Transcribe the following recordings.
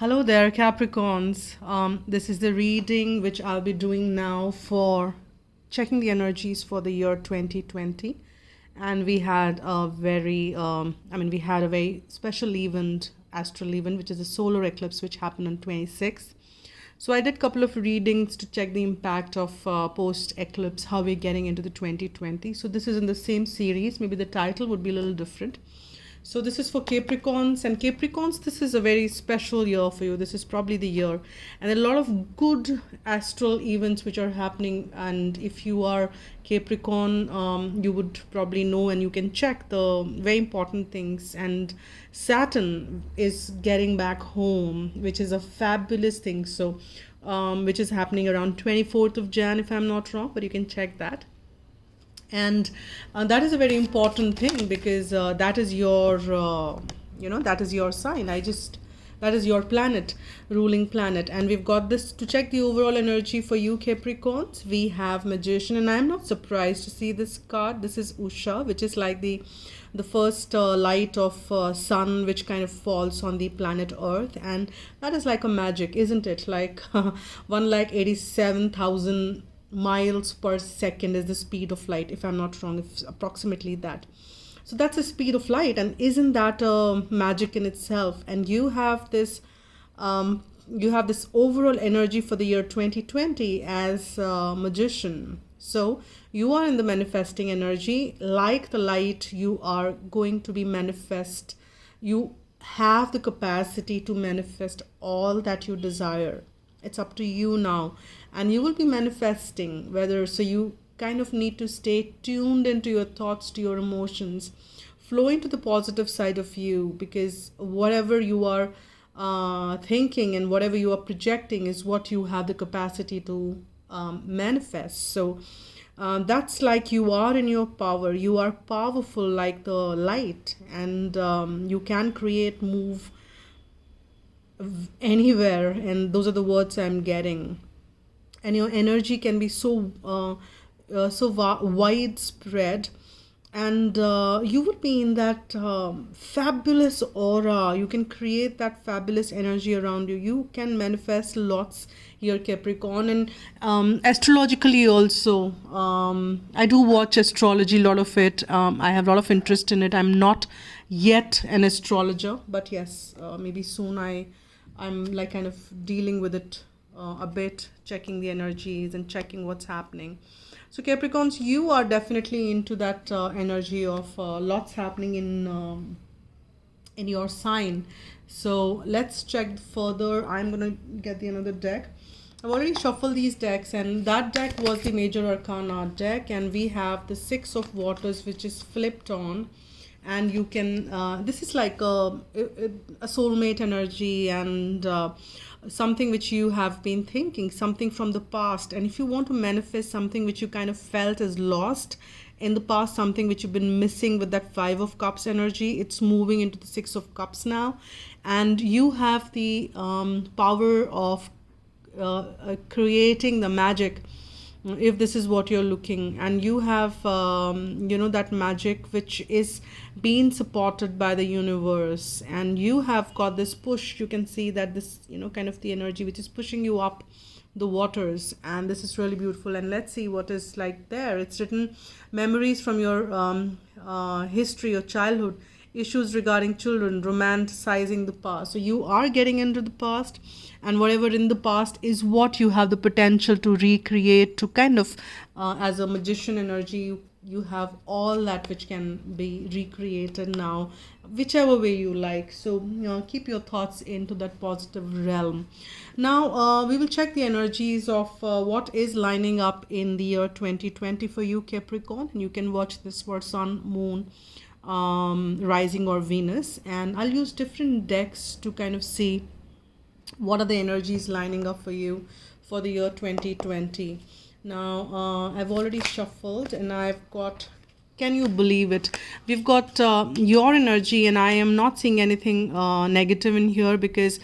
Hello there, Capricorns. This is the reading which I'll be doing now for checking the energies for the year 2020. And we had we had a very special event, astral event, which is a solar eclipse, which happened on 26th. So I did a couple of readings to check the impact of post eclipse, how we're getting into the 2020. So this is in the same series. Maybe the title would be a little different. So this is for Capricorns, and Capricorns, this is a very special year for you. This is probably the year, and a lot of good astral events which are happening. And if you are Capricorn, you would probably know, and you can check the very important things. And Saturn is getting back home, which is a fabulous thing. So, which is happening around 24th of Jan, if I'm not wrong, but you can check that. And that is a very important thing, because that is your that is your sign. That is your planet, ruling planet. And we've got this to check the overall energy for you, Capricorns. We have Magician, and I'm not surprised to see this card. This is Usha, which is like the first light of sun which kind of falls on the planet Earth. And that is like a magic, isn't it? Like 1,87,000 miles per second is the speed of light, if I'm not wrong. It's approximately that. So that's the speed of light, and isn't that a magic in itself? And you have this overall energy for the year 2020 as a Magician. So you are in the manifesting energy. Like the light, you are going to be manifest. You have the capacity to manifest all that you desire. It's up to you now, and you will be manifesting. So you kind of need to stay tuned into your thoughts, to your emotions, flow into the positive side of you, because whatever you are thinking and whatever you are projecting is what you have the capacity to manifest. So that's like you are in your power. You are powerful like the light, and you can create, move anywhere. And those are the words I'm getting. And your energy can be so widespread, and you would be in that fabulous aura. You can create that fabulous energy around you. You can manifest lots here, Capricorn. And astrologically also, I do watch astrology, a lot of it. I have a lot of interest in it. I'm not yet an astrologer, but yes, maybe soon I'm like kind of dealing with it a bit, checking the energies and checking what's happening. So Capricorns, you are definitely into that energy of lots happening in your sign. So let's check further. I'm gonna get the another deck. I've already shuffled these decks, and that deck was the Major Arcana deck, and we have the Six of Waters, which is flipped on. And you can this is like a soulmate energy, and something which you have been thinking, something from the past. And if you want to manifest something which you kind of felt as lost in the past, something which you've been missing with that Five of Cups energy, it's moving into the Six of Cups now. And you have the power of creating the magic, if this is what you're looking. And you have that magic which is being supported by the universe, and you have got this push. You can see that this kind of the energy which is pushing you up the waters, and this is really beautiful. And let's see what is like there. It's written memories from your history or childhood, issues regarding children, romanticizing the past. So you are getting into the past, and whatever in the past is what you have the potential to recreate, to kind of as a Magician energy, you have all that which can be recreated now, whichever way you like. So keep your thoughts into that positive realm. Now we will check the energies of what is lining up in the year 2020 for you, Capricorn. And you can watch this for Sun, Moon, rising, or Venus. And I'll use different decks to kind of see what are the energies lining up for you for the year 2020. Now I've already shuffled, and I've got, can you believe it, we've got your energy, and I am not seeing anything negative in here, because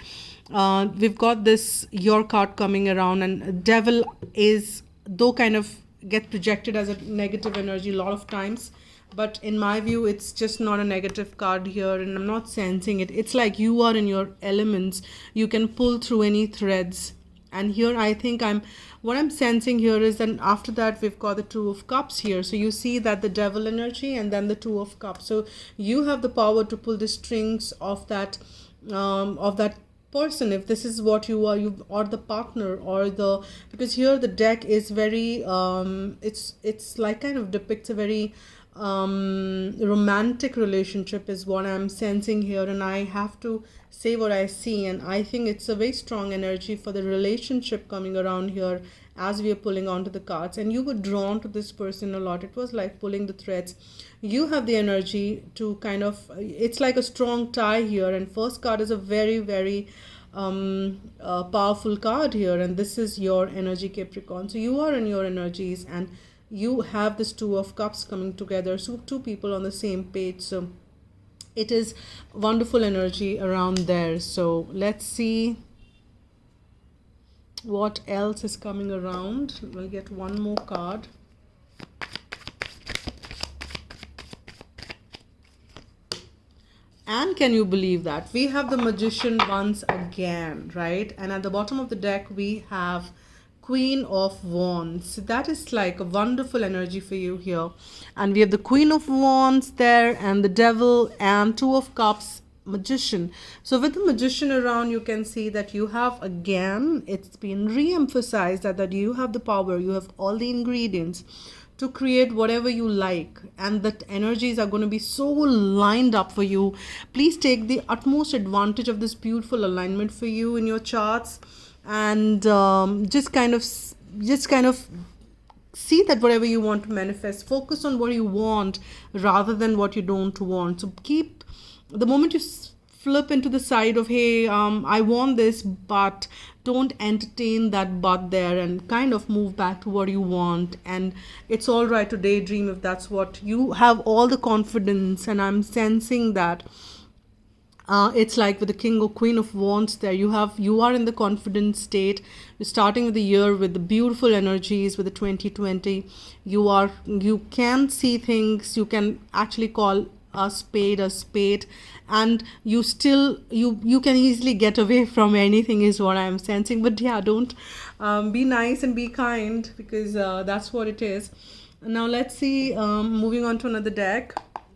we've got this your card coming around, and devil is, though kind of get projected as a negative energy a lot of times, but in my view it's just not a negative card here, and I'm not sensing it. It's like you are in your elements, you can pull through any threads. And here I think what I'm sensing here is that after that we've got the Two of Cups here. So you see that the Devil energy and then the Two of Cups. So you have the power to pull the strings of that person, if this is what you are, you or the partner or the, because here the deck is very it's like kind of depicts a very romantic relationship is what I'm sensing here, and I have to say what I see, and I think it's a very strong energy for the relationship coming around here as we are pulling onto the cards. And you were drawn to this person a lot. It was like pulling the threads. You have the energy to kind of, it's like a strong tie here, and first card is a very, very powerful card here, and this is your energy, Capricorn. So you are in your energies, and you have this Two of Cups coming together, so two people on the same page. So it is wonderful energy around there. So let's see what else is coming around. We'll get one more card. And can you believe that we have the Magician once again, right? And at the bottom of the deck we have Queen of Wands. That is like a wonderful energy for you here. And we have the Queen of Wands there, and the Devil, and Two of Cups, Magician. So with the Magician around, you can see that you have, again, it's been re-emphasized that you have the power, you have all the ingredients to create whatever you like, and that energies are going to be so lined up for you. Please take the utmost advantage of this beautiful alignment for you in your charts, and just kind of see that whatever you want to manifest, focus on what you want rather than what you don't want. So keep, the moment you flip into the side of, hey, I want this, but don't entertain that but there, and kind of move back to what you want. And it's all right to daydream if that's what you have, all the confidence. And I'm sensing that it's like with the King or Queen of Wands there, you are in the confident state. You're starting with the year with the beautiful energies, with the 2020. You can see things, you can actually call a spade, and you can easily get away from anything is what I'm sensing. But yeah, don't be nice and be kind, because that's what it is. Now let's see, moving on to another deck,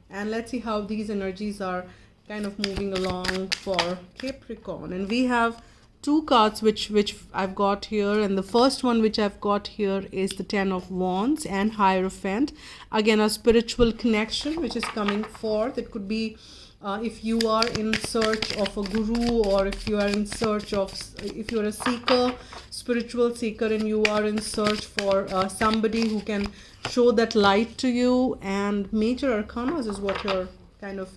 and let's see how these energies are kind of moving along for Capricorn. And we have two cards which I've got here, and the first one which I've got here is the Ten of Wands and Hierophant. Again, a spiritual connection which is coming forth. It could be if you are in search of a guru, or if you are in search of, if you're a seeker, spiritual seeker, and you are in search for somebody who can show that light to you. And major arcanas is what you're kind of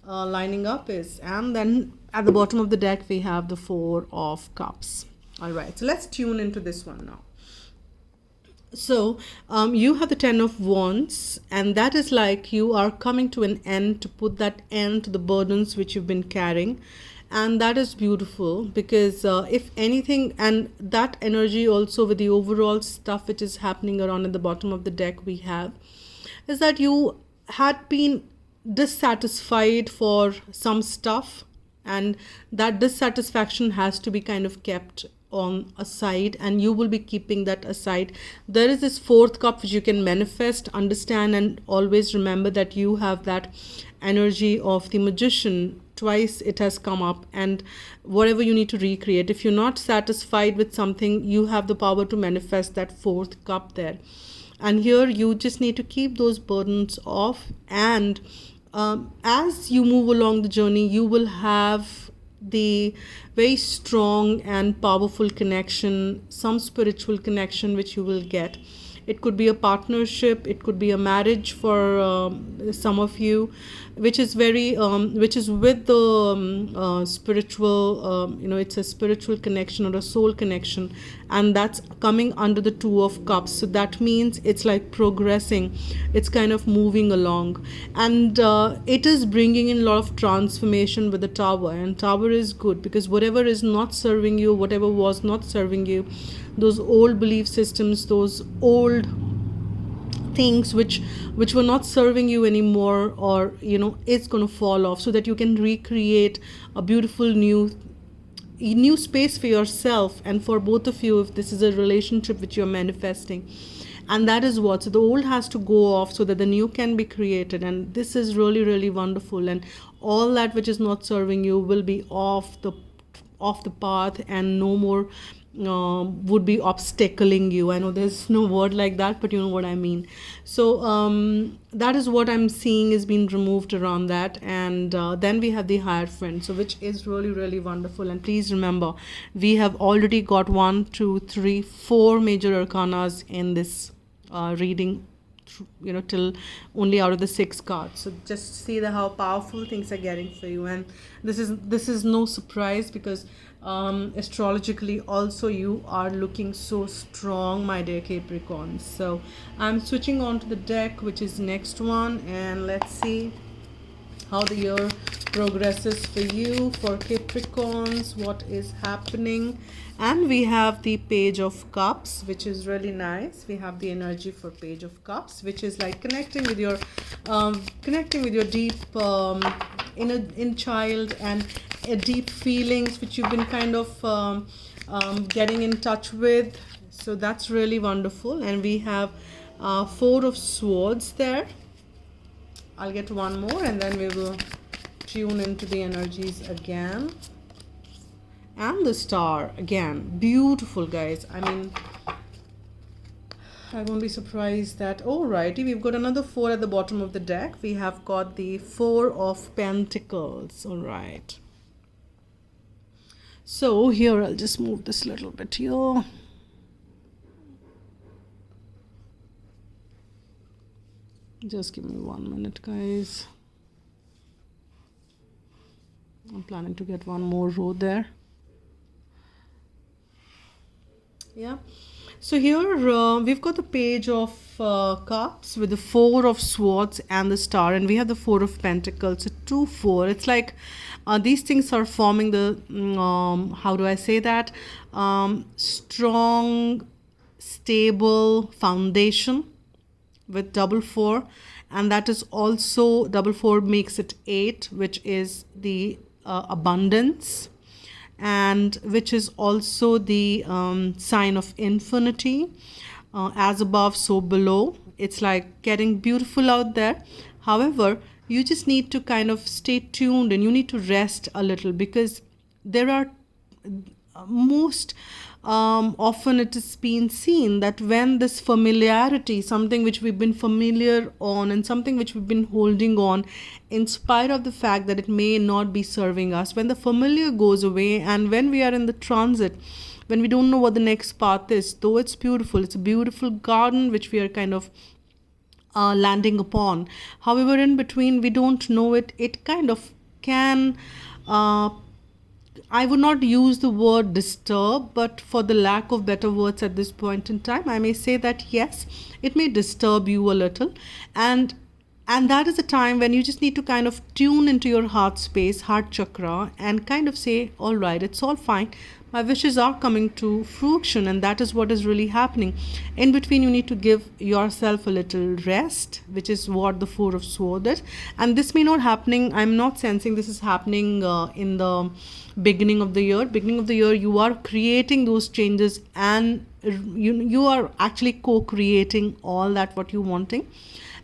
lining up is. And then at the bottom of the deck we have the Four of Cups. All right, so let's tune into this one now. So you have the Ten of Wands, and that is like you are coming to an end, to put that end to the burdens which you've been carrying. And that is beautiful, because if anything, and that energy also with the overall stuff which is happening around at the bottom of the deck we have, is that you had been dissatisfied for some stuff, and that dissatisfaction has to be kind of kept on aside, and you will be keeping that aside. There is this fourth cup which you can manifest, understand, and always remember that you have that energy of the Magician. Twice it has come up, and whatever you need to recreate, if you're not satisfied with something, you have the power to manifest that fourth cup there. And here you just need to keep those burdens off, and as you move along the journey, you will have the very strong and powerful connection, some spiritual connection which you will get. It could be a partnership, it could be a marriage for some of you, which is very which is with the spiritual, it's a spiritual connection or a soul connection, and that's coming under the Two of Cups. So that means it's like progressing, it's kind of moving along, and it is bringing in a lot of transformation with the Tower. And Tower is good because whatever is not serving you, whatever was not serving you, those old belief systems, those old things which were not serving you anymore, or it's going to fall off, so that you can recreate a beautiful new space for yourself and for both of you, if this is a relationship which you're manifesting. And that is what, so the old has to go off so that the new can be created. And this is really, really wonderful. And all that which is not serving you will be off the path, and no more would be obstacling you. I know there's no word like that, but you know what I mean. So that is what I'm seeing is being removed around that. And then we have the Hierophant, so which is really, really wonderful. And please remember, we have already got 1, 2, 3, 4 major arcanas in this reading, till only out of the 6 cards. So just see how powerful things are getting for you. And this is no surprise, because astrologically also you are looking so strong, my dear Capricorn. So I'm switching on to the deck, which is next one, and let's see how the year progresses for you, for Capricorns, what is happening. And we have the Page of Cups, which is really nice. We have the energy for Page of Cups, which is like connecting with your deep inner child, and deep feelings which you've been kind of getting in touch with. So that's really wonderful. And we have 4 of Swords there. I'll get one more and then we will tune into the energies again. And the Star again, beautiful, guys. I mean, I won't be surprised that, alrighty, we've got another 4 at the bottom of the deck. We have got the 4 of Pentacles. All right, so here I'll just move this little bit here. Just give me 1 minute, guys. I'm planning to get one more row there. Yeah, so here we've got the Page of Cups with the 4 of Swords and the Star, and we have the 4 of Pentacles. So 2, 4. It's like these things are forming the how do I say that, strong, stable foundation with double 4, and that is also double 4 makes it 8, which is the abundance, and which is also the sign of infinity. As above, so below. It's like getting beautiful out there. However, you just need to kind of stay tuned, and you need to rest a little, because there are most often it is been seen that when this familiarity, something which we've been familiar on and something which we've been holding on, in spite of the fact that it may not be serving us, when the familiar goes away and when we are in the transit, when we don't know what the next path is, though it's beautiful, it's a beautiful garden which we are kind of landing upon. However, in between we don't know it, it kind of can I would not use the word disturb, but for the lack of better words at this point in time, I may say that yes, it may disturb you a little. And that is a time when you just need to kind of tune into your heart space, heart chakra, and kind of say, all right, it's all fine. My wishes are coming to fruition, and that is what is really happening. In between, you need to give yourself a little rest, which is what the 4 of Swords is. And this may not happening, I'm not sensing this is happening in the beginning of the year. Beginning of the year, you are creating those changes, and you are actually co-creating all that what you're wanting.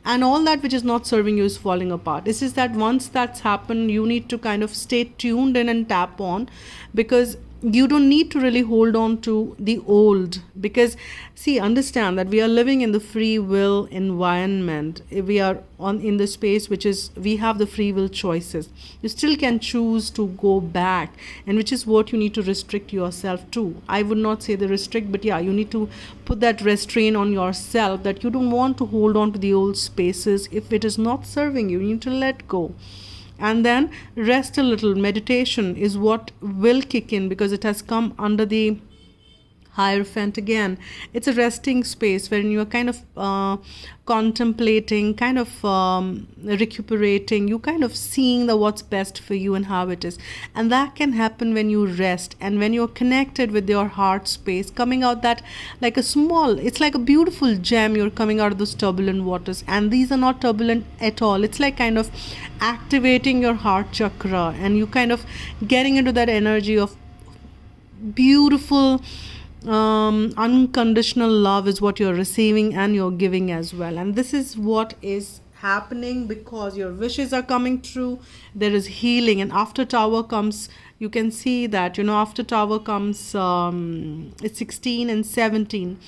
And all that which is not serving you is falling apart. This is that once that's happened, you need to kind of stay tuned in and tap on, because you don't need to really hold on to the old, because see, understand that we are living in the free will environment. We are in the space which is, we have the free will choices. You still can choose to go back, and which is what you need to restrict yourself to. I would not say the restrict, but yeah, you need to put that restraint on yourself, that you don't want to hold on to the old spaces. If it is not serving you, you need to let go. And then rest a little. Meditation is what will kick in, because it has come under the Hierophant again, it's a resting space wherein you are kind of contemplating, kind of recuperating, you kind of seeing the what's best for you and how it is. And that can happen when you rest and when you're connected with your heart space, coming out that like a small, it's like a beautiful gem, you're coming out of those turbulent waters. And these are not turbulent at all. It's like kind of activating your heart chakra, and you kind of getting into that energy of beautiful unconditional love is what you're receiving and you're giving as well. And this is what is happening because your wishes are coming true. There is healing, and after Tower comes, you can see that, after Tower comes it's 16 and 17.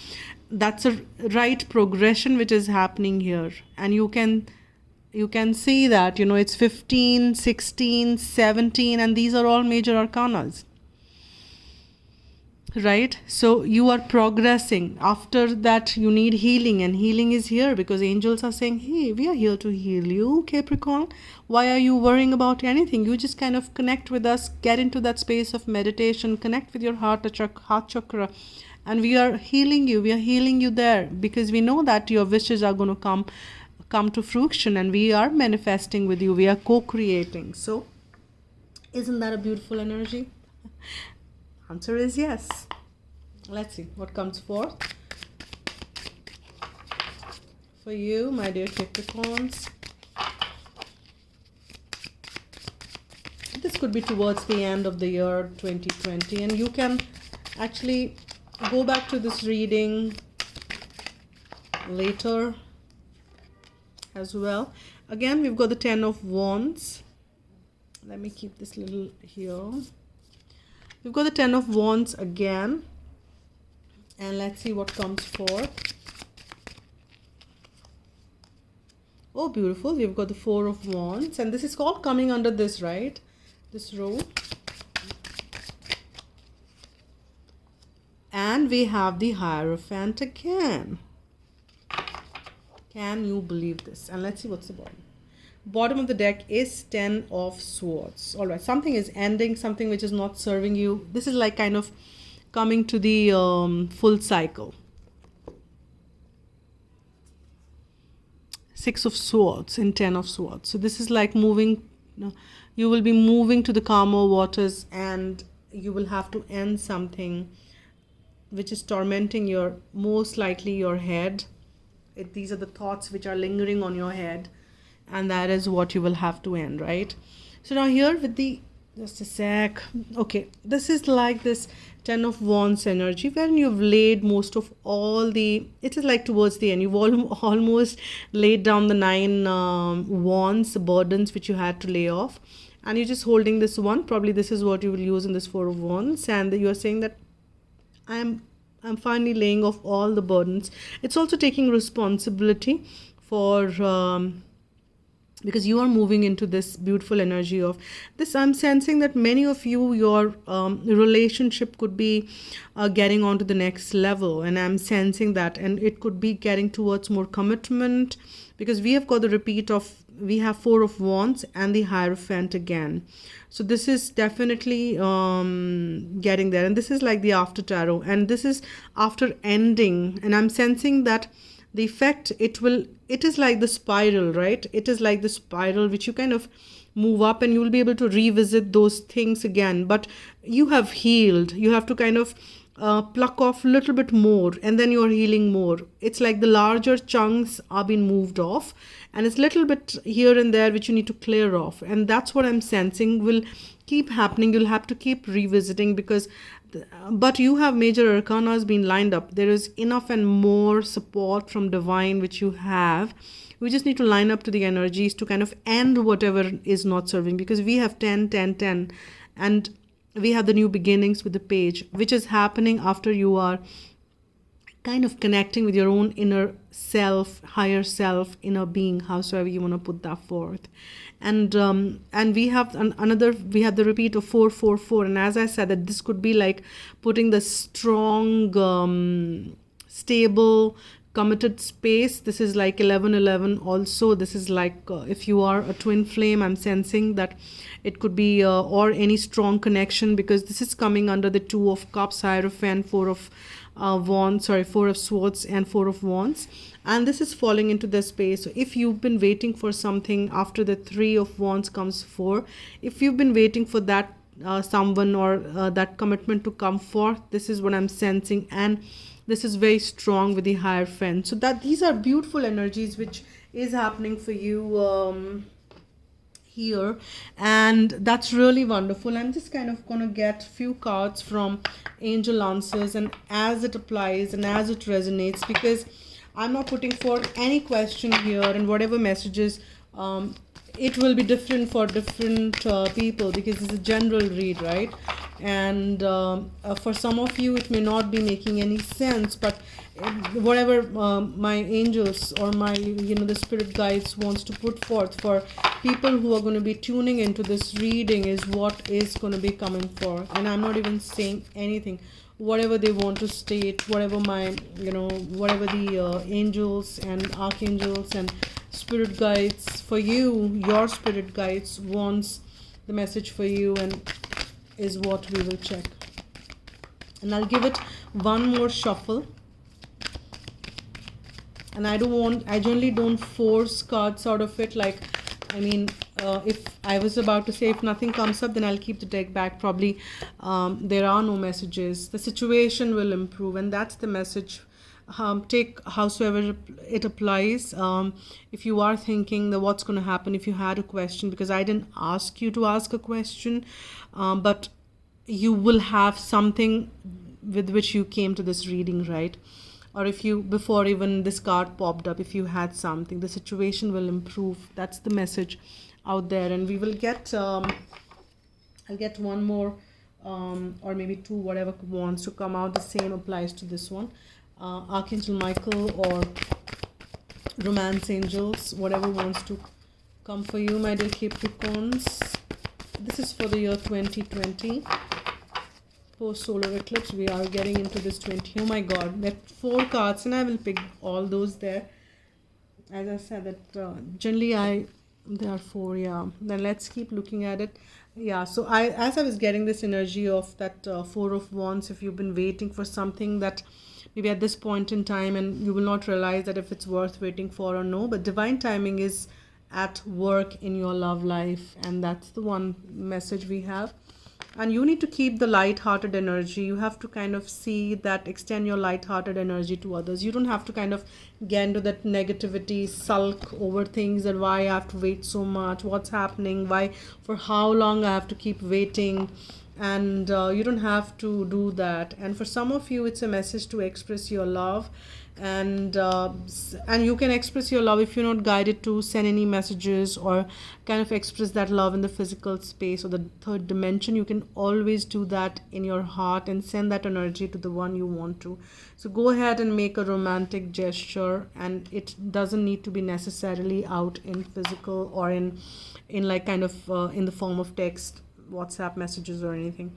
That's a right progression which is happening here. And you can see that, it's 15, 16, 17, and these are all major arcanas. Right? So you are progressing. After that, you need healing, and healing is here because angels are saying, hey, we are here to heal you, Capricorn. Why are you worrying about anything? You just kind of connect with us, get into that space of meditation, connect with your heart chakra, and we are healing you. We are healing you there because we know that your wishes are going to come to fruition, and we are manifesting with you. We are co-creating. So isn't that a beautiful energy? Answer is yes. Let's see what comes forth for you, my dear Capricorns. This could be towards the end of the year 2020, and you can actually go back to this reading later as well. Again, we've got the 10 of Wands. Let me keep this little here. We've got the 10 of Wands again, and let's see what comes forth. Oh, beautiful. We've got the 4 of Wands, and this is called coming under this, right? This row. And we have the Hierophant again. Can you believe this? And let's see what's the bottom. Bottom of the deck is 10 of Swords. All right, something is ending, something which is not serving you. This is like kind of coming to the full cycle. 6 of Swords and 10 of Swords. So this is like moving, you will be moving to the calmer waters, and you will have to end something which is tormenting your, most likely your head. These are the thoughts which are lingering on your head. And that is what you will have to end, right? So now here with the, just a sec. Okay, this is like this 10 of Wands energy wherein you've laid most of all the, it is like towards the end, you've almost laid down the 9 wands, the burdens which you had to lay off. And you're just holding this one. Probably this is what you will use in this 4 of Wands. And you're saying that I'm finally laying off all the burdens. It's also taking responsibility for... because you are moving into this beautiful energy of this. I'm sensing that many of you, your relationship could be getting on to the next level, and I'm sensing that, and it could be getting towards more commitment, because we have got the repeat of, we have 4 of Wands and the Hierophant again. So this is definitely getting there, and this is like the after tarot, and this is after ending, and I'm sensing that the effect, it is like the spiral, right? It is like the spiral which you kind of move up, and you will be able to revisit those things again. But you have healed. You have to kind of pluck off a little bit more, and then you're healing more. It's like the larger chunks are being moved off, and it's a little bit here and there which you need to clear off. And that's what I'm sensing will keep happening. You'll have to keep revisiting, because but you have major arcanas being lined up. There is enough and more support from divine which you have. We just need to line up to the energies to kind of end whatever is not serving, because we have 10, 10, 10, and we have the new beginnings with the page, which is happening after you are kind of connecting with your own inner self, higher self, inner being, howsoever you want to put that forth. And we have we have the repeat of 4, 4, 4. And as I said, that this could be like putting the strong, stable, committed space. This is like 11, 11 also. This is like if you are a twin flame, I'm sensing that it could be or any strong connection, because this is coming under the 2 of Cups, Hierophant, 4 of wands, sorry, Four of Swords and Four of Wands. And this is falling into the space. So if you've been waiting for something, after the Three of Wands comes Four. If you've been waiting for that someone or that commitment to come forth, this is what I'm sensing. And this is very strong with the Hierophant. So that these are beautiful energies which is happening for you here, and that's really wonderful. I'm just kind of gonna get few cards from angel answers, and as it applies and as it resonates, because I'm not putting forth any question here, and whatever messages it will be different for different people, because it's a general read, right? And for some of you it may not be making any sense, but whatever my angels or my the spirit guides wants to put forth for people who are going to be tuning into this reading is what is going to be coming forth. And I'm not even saying anything. Whatever they want to state, whatever my whatever the angels and archangels and spirit guides for you, your spirit guides wants the message for you, and is what we will check. And I'll give it one more shuffle. And I generally don't force cards out of it. Like, I mean, if I was about to say, if nothing comes up, then I'll keep the deck back. Probably there are no messages. The situation will improve, and that's the message. Take howsoever it applies. If you are thinking that what's going to happen, if you had a question, because I didn't ask you to ask a question, but you will have something with which you came to this reading, right? Or if you, before even this card popped up, if you had something, the situation will improve. That's the message out there. And we will get I'll get one more or maybe two, whatever wants to come out. The same applies to this one. Archangel Michael or Romance Angels, whatever wants to come for you, my dear Capricorns. This is for the year 2020. Post solar eclipse, we are getting into this 20. Oh my god, there are 4 cards, and I will pick all those there. As I said, that generally there are 4. Yeah, then let's keep looking at it. Yeah, so as I was getting this energy of that 4 of Wands, if you've been waiting for something that maybe at this point in time, and you will not realize that if it's worth waiting for or no, but divine timing is at work in your love life, and that's the one message we have. And you need to keep the light-hearted energy. You have to kind of see that, extend your light-hearted energy to others. You don't have to kind of get into that negativity, sulk over things, that why I have to wait so much, what's happening, why, for how long I have to keep waiting. And you don't have to do that. And for some of you, it's a message to express your love, and you can express your love if you're not guided to send any messages or kind of express that love in the physical space or the third dimension. You can always do that in your heart and send that energy to the one you want to. So go ahead and make a romantic gesture, and it doesn't need to be necessarily out in physical or in like kind of in the form of text, WhatsApp messages or anything.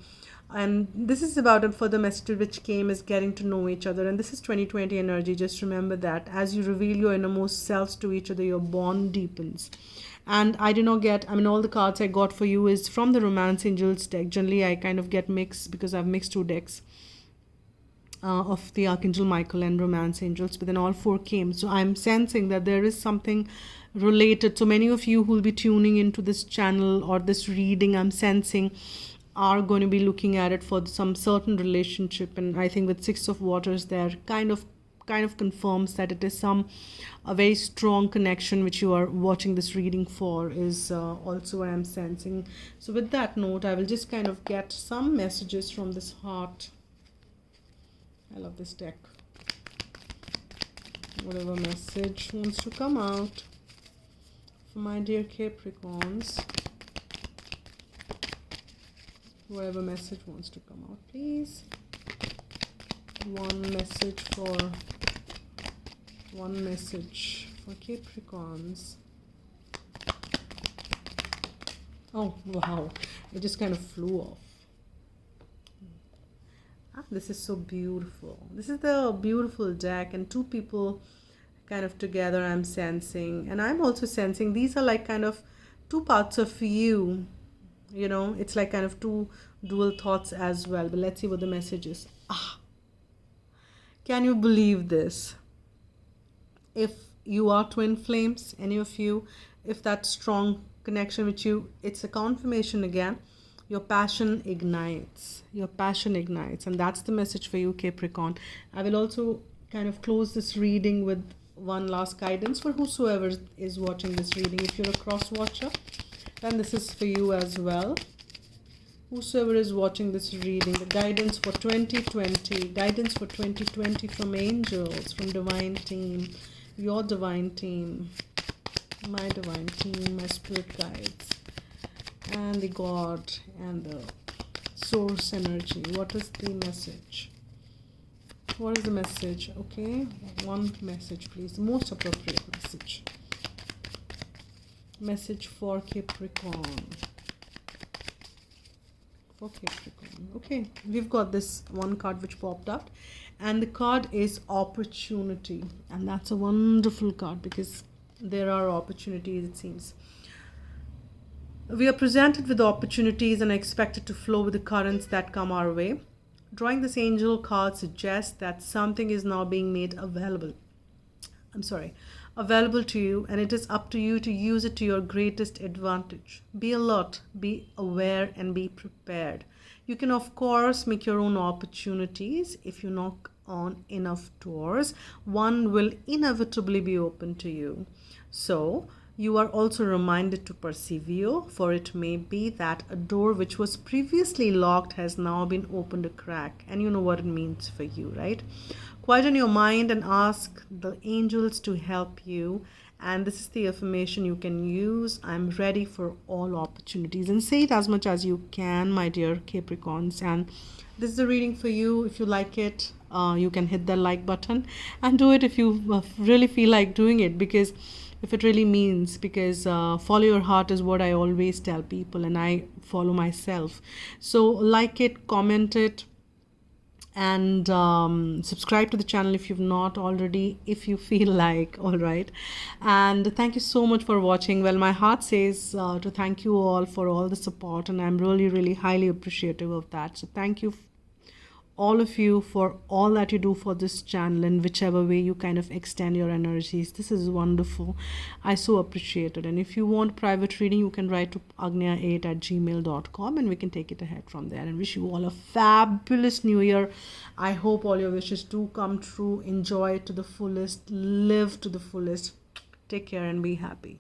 And this is about it. For the message which came is getting to know each other, and this is 2020 energy. Just remember that as you reveal your innermost selves to each other, your bond deepens. And I did not get, I mean, all the cards I got for you is from the Romance Angels deck. Generally I kind of get mixed because I've mixed 2 decks of the Archangel Michael and Romance Angels, but then all 4 came. So I'm sensing that there is something related. So many of you who will be tuning into this channel or this reading, I'm sensing, are going to be looking at it for some certain relationship. And I think with 6 of Waters there kind of confirms that it is a very strong connection which you are watching this reading for, is also what I'm sensing. So with that note, I will just kind of get some messages from this heart. I love this deck. Whatever message wants to come out for my dear Capricorns. Whatever message wants to come out, please. One message for Capricorns. Oh wow, it just kind of flew off. This is so beautiful. This is the beautiful deck, and 2 people kind of together I'm sensing. And I'm also sensing these are like kind of 2 parts of you. You know, it's like kind of 2 dual thoughts as well. But let's see what the message is. Can you believe this? If you are twin flames, any of you, if that strong connection with you, it's a confirmation again. Your passion ignites. Your passion ignites. And that's the message for you, Capricorn. I will also kind of close this reading with one last guidance for whosoever is watching this reading. If you're a cross watcher, then this is for you as well. Whosoever is watching this reading, the guidance for 2020 from angels, from divine team, your divine team, my divine team, my spirit guides, and the God and the source energy. What is the message? What is the message? Okay, one message please, the most appropriate message. Message for Capricorn. For Capricorn. Okay, we've got this one card which popped up, and the card is opportunity, and that's a wonderful card because there are opportunities, it seems. We are presented with opportunities and are expected to flow with the currents that come our way. Drawing this angel card suggests that something is now being made available to you, and it is up to you to use it to your greatest advantage. Be alert, be aware, and be prepared. You can of course make your own opportunities. If you knock on enough doors, one will inevitably be open to you. So you are also reminded to persevere, for it may be that a door which was previously locked has now been opened a crack, and you know what it means for you, right? Quieten your mind and ask the angels to help you. And this is the affirmation you can use. I'm ready for all opportunities. And say it as much as you can, my dear Capricorns. And this is the reading for you. If you like it, you can hit the like button and do it if you really feel like doing it, because if it really means, because follow your heart is what I always tell people, and I follow myself. So like it, comment it, and subscribe to the channel if you've not already, if you feel like. All right, and thank you so much for watching. Well, my heart says to thank you all for all the support, and I'm really highly appreciative of that. So thank you all of you for all that you do for this channel, in whichever way you kind of extend your energies. This is wonderful. I so appreciate it. And if you want private reading, you can write to agnya8@gmail.com, and we can take it ahead from there. And wish you all a fabulous new year. I hope all your wishes do come true. Enjoy it to the fullest, live to the fullest. Take care and be happy.